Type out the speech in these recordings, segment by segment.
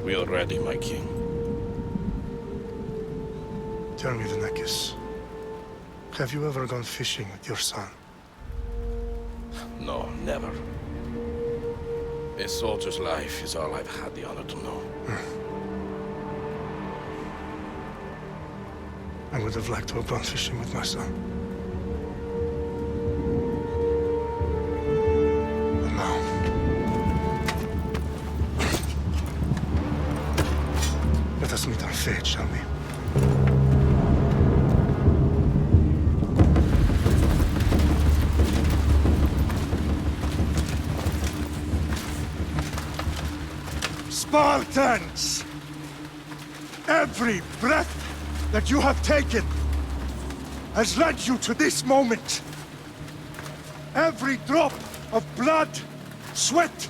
We are ready, my king. Tell me, Venekis, have you ever gone fishing with your son? No, never. A soldier's life is all I've had the honor to know. I would have liked to have gone fishing with my son. But now... let us meet our fate, shall we? Spartans! Every breath that you have taken has led you to this moment. Every drop of blood, sweat,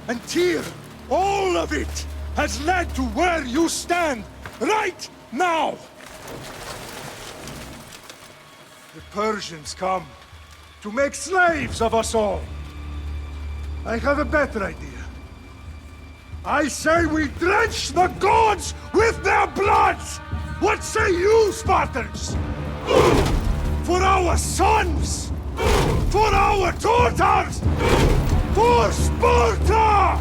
and tear, all of it has led to where you stand right now. The Persians come to make slaves of us all. I have a better idea. I say we drench the gods with their blood! What say you, Spartans? For our sons! For our daughters! For Sparta!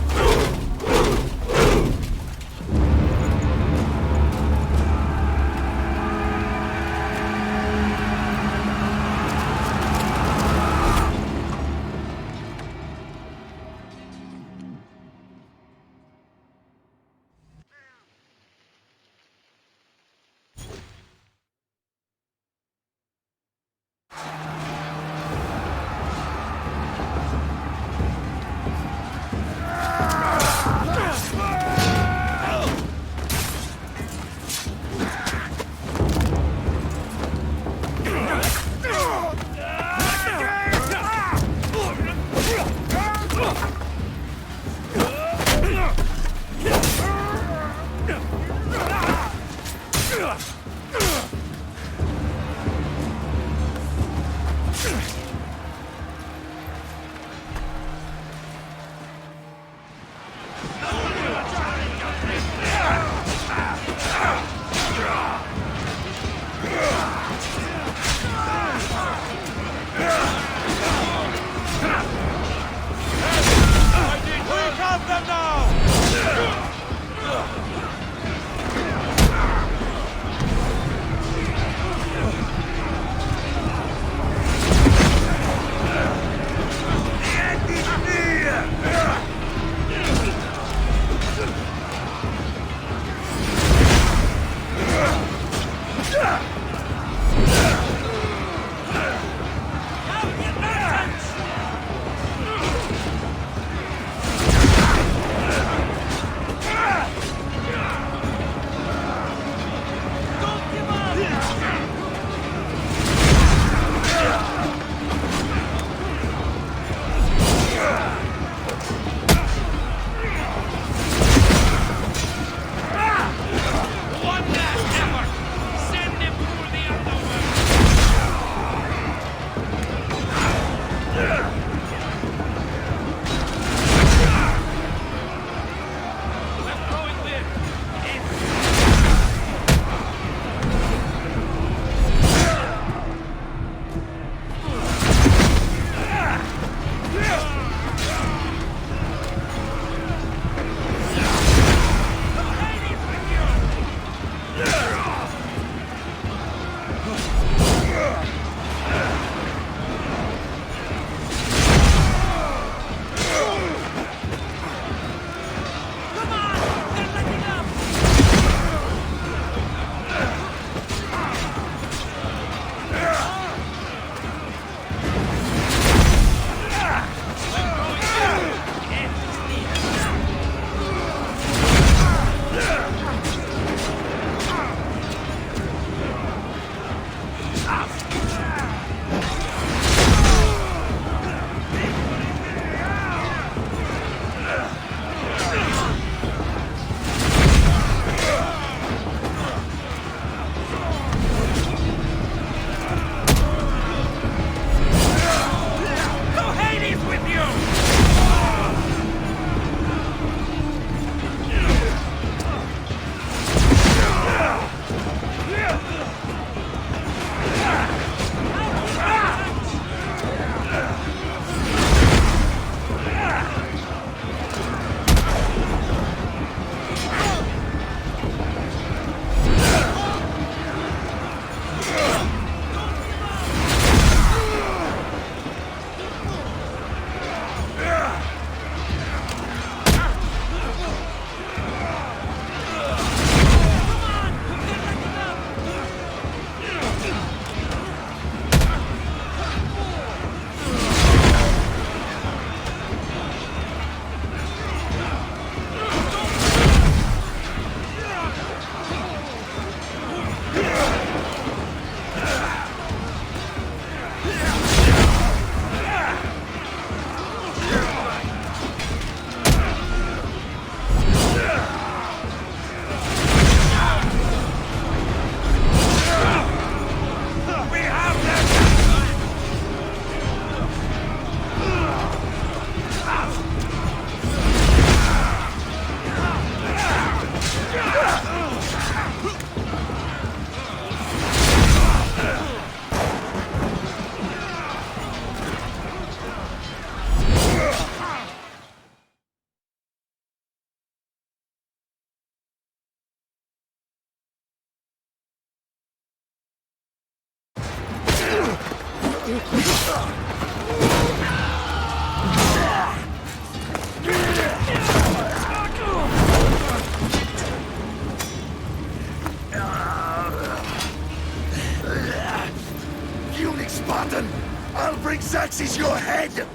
bring Xerxes your head!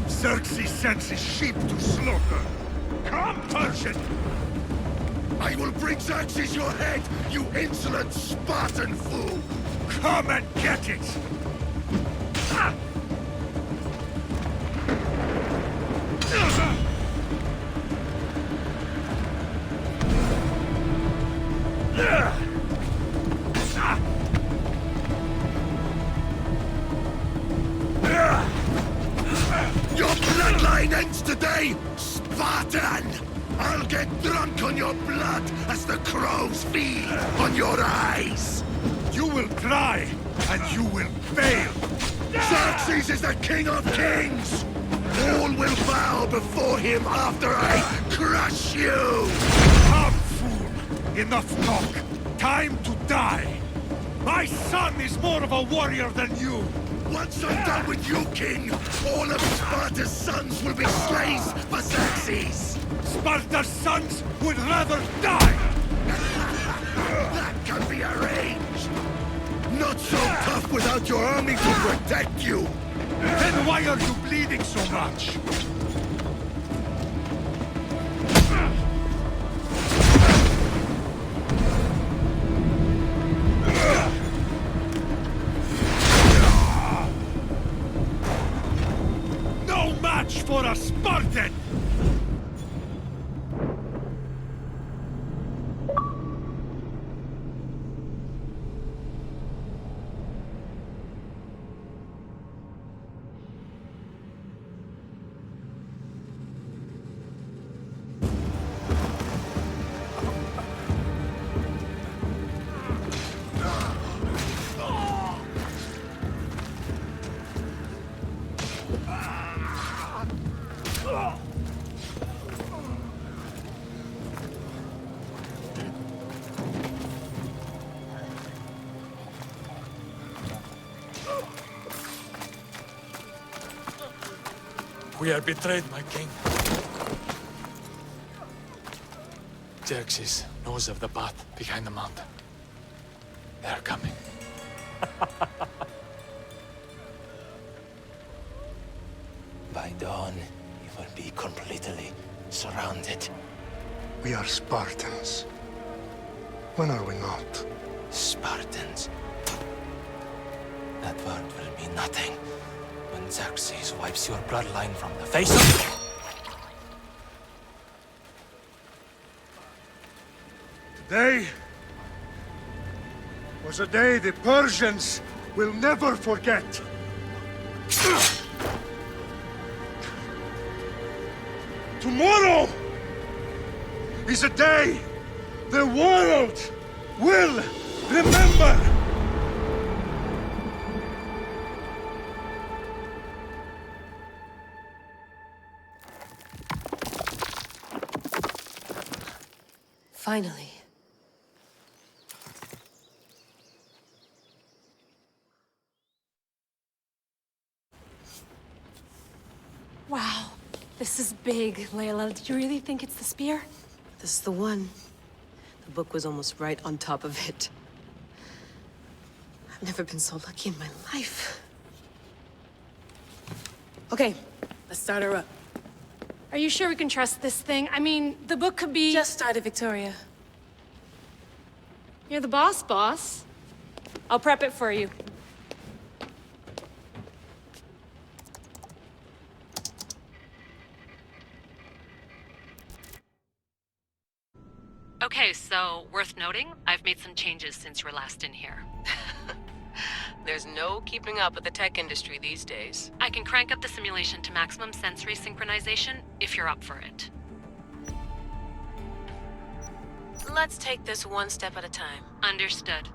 Xerxes sends his sheep to slaughter. Come, Persian! I will bring Xerxes your head, you insolent Spartan fool! Come and get it! Ah! Your bloodline ends today, Spartan! I'll get drunk on your blood as the crows feed on your eyes! You will try, and you will fail! Xerxes is the king of kings! All will bow before him after I crush you! Come, fool! Enough talk! Time to die! My son is more of a warrior than you! Once I'm done with you, king, all of Sparta's sons will be slaves for Xerxes! Sparta's sons would rather die! That can be arranged! Not so tough without your army to protect you! Then why are you bleeding so much? No match for a Spartan! We are betrayed, my king. Xerxes knows of the path behind the mountain. They are coming. By dawn, you will be completely surrounded. We are Spartans. When are we not? Spartans. That word will mean nothing when Xerxes wipes your bloodline from the face of... Today was a day the Persians will never forget. Tomorrow is a day the world will remember. Finally. Wow, this is big, Layla. Do you really think it's the spear? This is the one. The book was almost right on top of it. I've never been so lucky in my life. Okay, let's start her up. Are you sure we can trust this thing? I mean, the book could be... Just started, Victoria. You're the boss. I'll prep it for you. Okay, so worth noting, I've made some changes since you were last in here. There's no keeping up with the tech industry these days. I can crank up the simulation to maximum sensory synchronization if you're up for it. Let's take this one step at a time. Understood.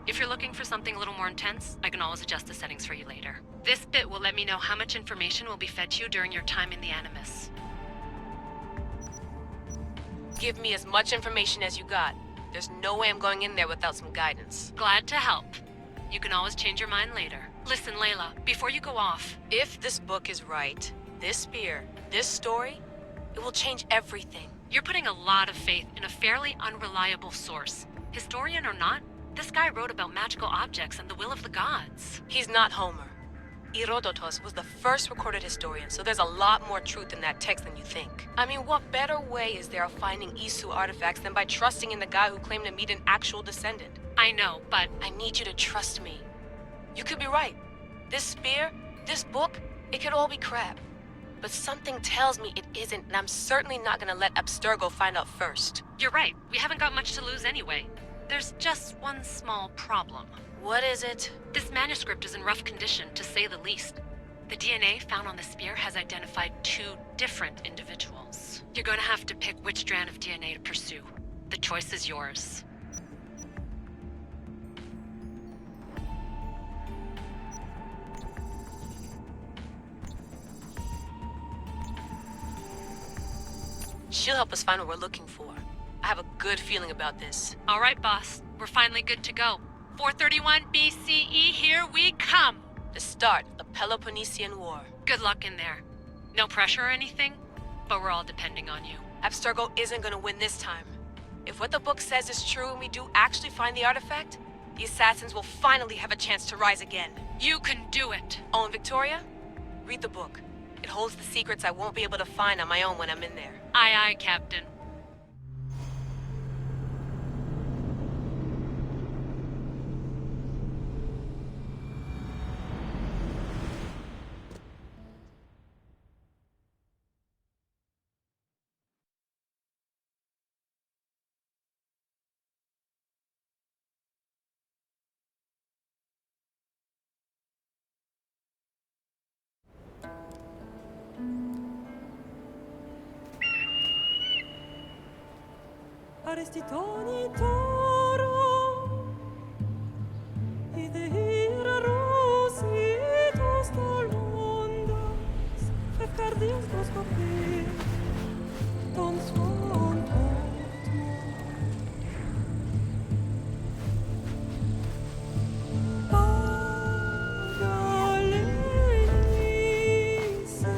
If you're looking for something a little more intense, I can always adjust the settings for you later. This bit will let me know how much information will be fed to you during your time in the Animus. Give me as much information as you got. There's no way I'm going in there without some guidance. Glad to help. You can always change your mind later. Listen, Layla, before you go off... If this book is right, this spear, this story, it will change everything. You're putting a lot of faith in a fairly unreliable source. Historian or not, this guy wrote about magical objects and the will of the gods. He's not Homer. Herodotus was the first recorded historian, so there's a lot more truth in that text than you think. I mean, what better way is there of finding Isu artifacts than by trusting in the guy who claimed to meet an actual descendant? I know, but I need you to trust me. You could be right. This spear, this book, it could all be crap. But something tells me it isn't, and I'm certainly not gonna let Abstergo find out first. you're right. We haven't got much to lose anyway. There's just one small problem. What is it? This manuscript is in rough condition, to say the least. The DNA found on the spear has identified 2 different individuals. You're going to have to pick which strand of DNA to pursue. The choice is yours. She'll help us find what we're looking for. I have a good feeling about this. All right, boss. We're finally good to go. 431 BCE, here we come! The start of the Peloponnesian War. Good luck in there. No pressure or anything, but we're all depending on you. Abstergo isn't gonna win this time. If what the book says is true and we do actually find the artifact, the assassins will finally have a chance to rise again. You can do it! Oh, and Victoria? Read the book. It holds the secrets I won't be able to find on my own when I'm in there. Aye, aye, Captain. Arestitoni toro ide ira rositos tolondas fefcardias proscopir ton svon Pagalenise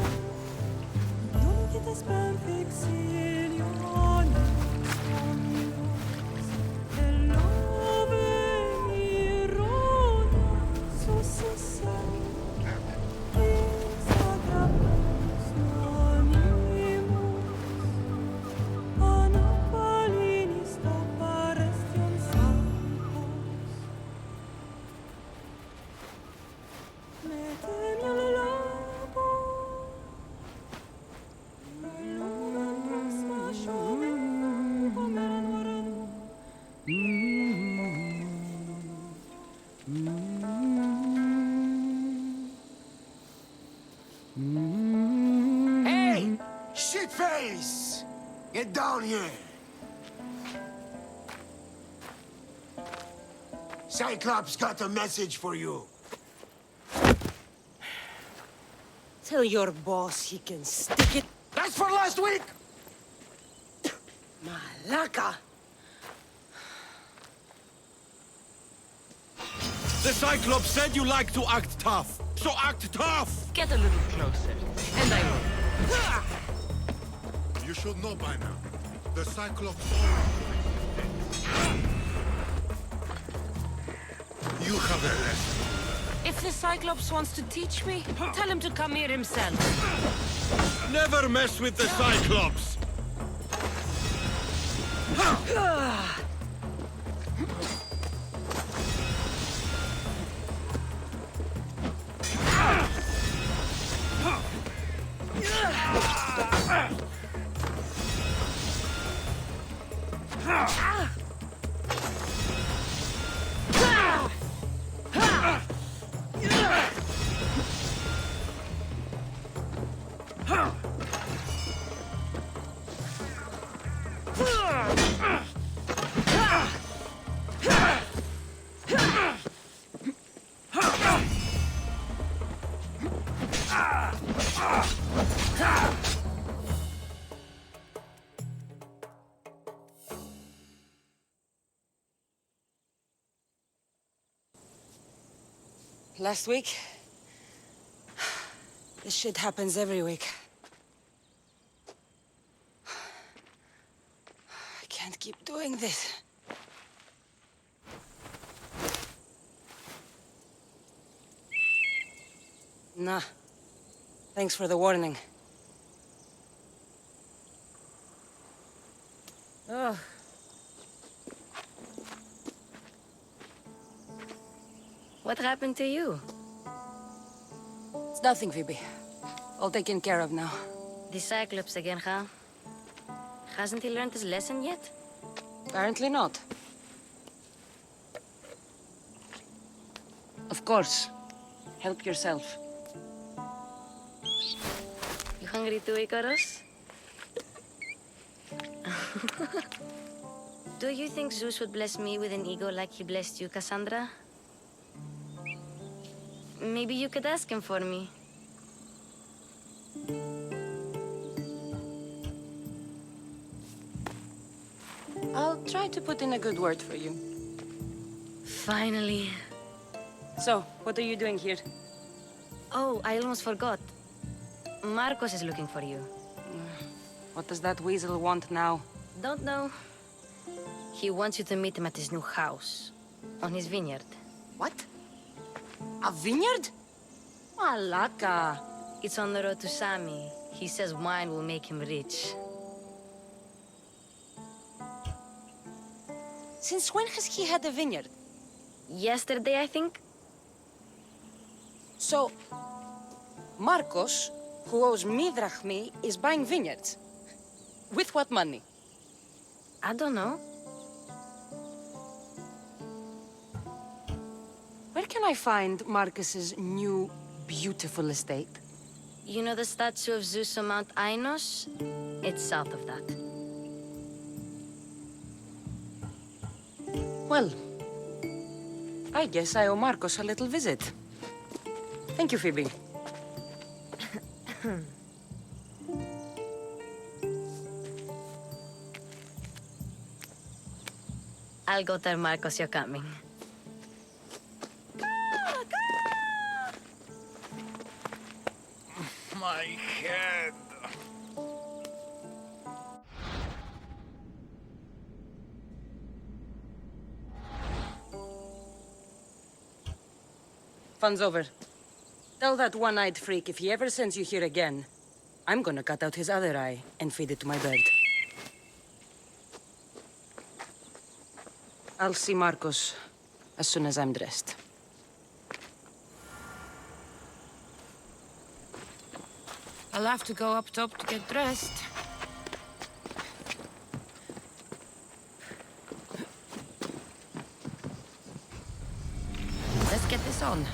non che te spem fixilioni Hey! Shitface! Get down here! Cyclops got a message for you. Tell your boss he can stick it. That's for last week! Malaka! The Cyclops said you like to act tough, so act tough! Get a little closer, and I will. You should know by now. The Cyclops You have a lesson. If the Cyclops wants to teach me, tell him to come here himself. Never mess with the Cyclops! Last week? This shit happens every week. I can't keep doing this. Nah. Thanks for the warning. Ugh. What happened to you? It's nothing, Phoebe. All taken care of now. The Cyclops again, huh? Hasn't he learned his lesson yet? Apparently not. Of course. Help yourself. You hungry too, Icarus? Do you think Zeus would bless me with an ego like he blessed you, Cassandra? Maybe you could ask him for me. I'll try to put in a good word for you. Finally. So, what are you doing here? Oh, I almost forgot. Marcos is looking for you. What does that weasel want now? Don't know. He wants you to meet him at his new house. On his vineyard. What? A vineyard? Malaka. It's on the road to Sami. He says wine will make him rich. Since when has he had a vineyard? Yesterday, I think? So, Marcos, who owes me drachmi, is buying vineyards. With what money? I don't know. Where can I find Marcus's new, beautiful estate? You know the statue of Zeus on Mount Ainos? It's south of that. Well, I guess I owe Marcos a little visit. Thank you, Phoebe. I'll go tell Marcos you're coming. My head. Fun's over. Tell that one-eyed freak if he ever sends you here again, I'm gonna cut out his other eye and feed it to my bird. I'll see Marcos as soon as I'm dressed. I'll have to go up top to get dressed. Let's get this on.